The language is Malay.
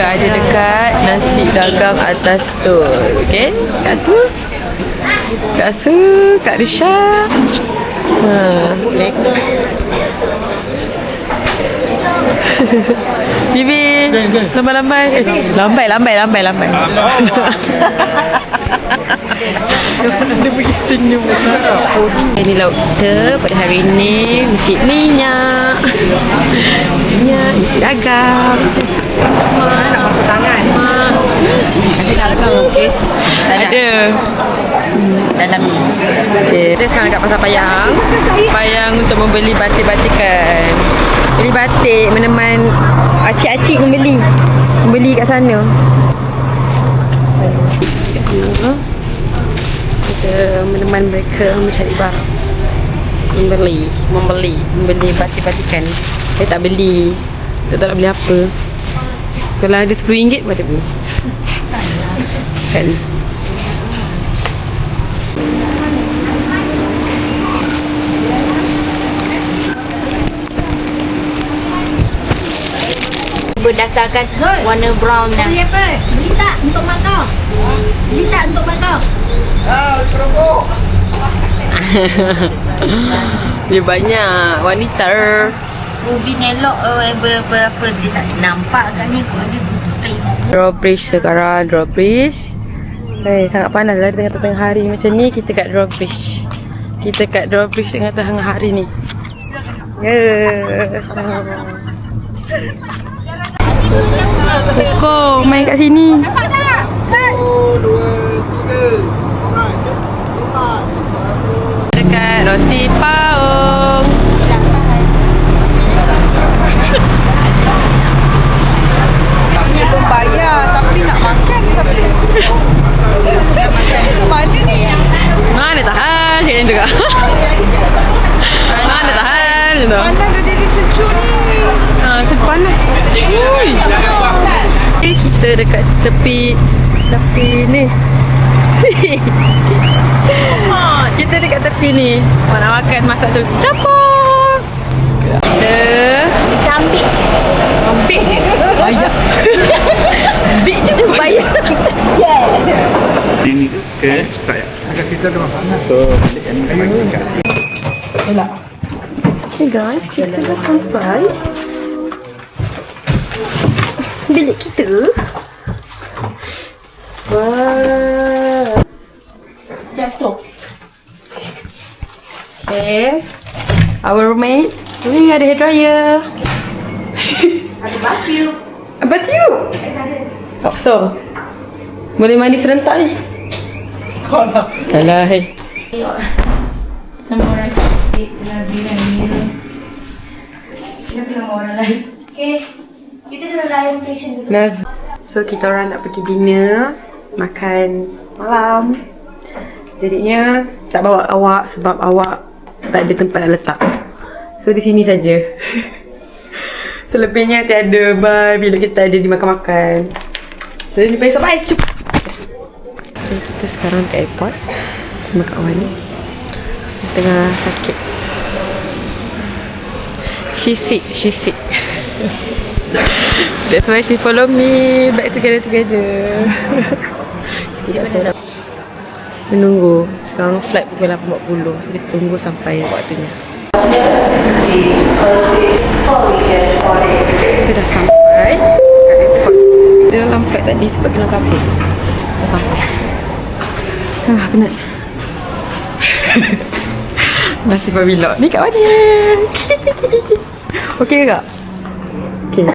ada dekat nasi dagang atas tu. Okay, kat tu. Kak Su, Kak Risha. Bibi, lambai-lambai. Lambai. Dia pergi senyum. Ini lauk kita pada hari ini. Isi minyak. Isi dagang. Nak masuk tangan. Kasih dagang, okey. Ada. Dalam ni. Okay. Kita sekarang dekat Pasar Payang. Payang untuk membeli batik-batikan. Beli batik meneman acik-acik membeli kat sana. Kita meneman mereka mencari barang. Membeli batik-batikan. Saya tak beli. Tak nak beli apa. Kalau ada RM10 pada beli. Kan. Berdasarkan warna brown dah. Beli apa? Beli tak untuk mak kau? Beli tak untuk mak kau? Kerupuk. Dia banyak wanita. Ubi nelok apa dia tak nampak kan ni. Kau ada butuh. Drawbridge sekarang, Drawbridge. Sangat panas lah tengah-tengah hari macam ni. Kita kat Drawbridge. Tengah-tengah hari ni. Koko main kat sini. 1, 2, 3. Dekat roti paung. Belum bayar tapi nak makan tapi. Macam mana ni? Mana tahan macam tu kak. Mana tahan macam tu. Mana dah jadi sejuk ni? Panas. Ui. Kita dekat tepi ni. Kita dekat tepi ni. Nak makan masak tu. Capur. Kita Ambil je. ambil je. Bayar. Ambil je bayar. Ini ke saya. Agak kita dah panas. So, ini dah bagi dekat. Hey guys, kita dah sampai bilik kita. Wah. Jatuh. Okay. Our roommate. Ni ada hair dryer. Ada batu. Batu. Tak so. Boleh mandi serentak ni. Salah. Nama orang sakit Nazira ni. Kita nama orang lain. Okay. Kita kena layan patient dulu. So kita orang nak pergi dinner, makan malam. Jadinya tak bawa awak sebab awak tak ada tempat nak letak. So di sini saja. Selebihnya tiada. Bye bila kita ada di makan-makan. So jumpa esok. Bye. Okay, kita sekarang ke airport sama Kak Wan ni. Tengah sakit. She sick. That's why she follow me back together. Tidak, saya dah menunggu. Sekarang flight pukul 8.40. So kita tunggu sampai waktunya. Kita dah sampai kat airport. Dalam flight tadi sebab kena kabut. Dah sampai. Penat. Nasib vlog ni kat mana? Okey ke kak?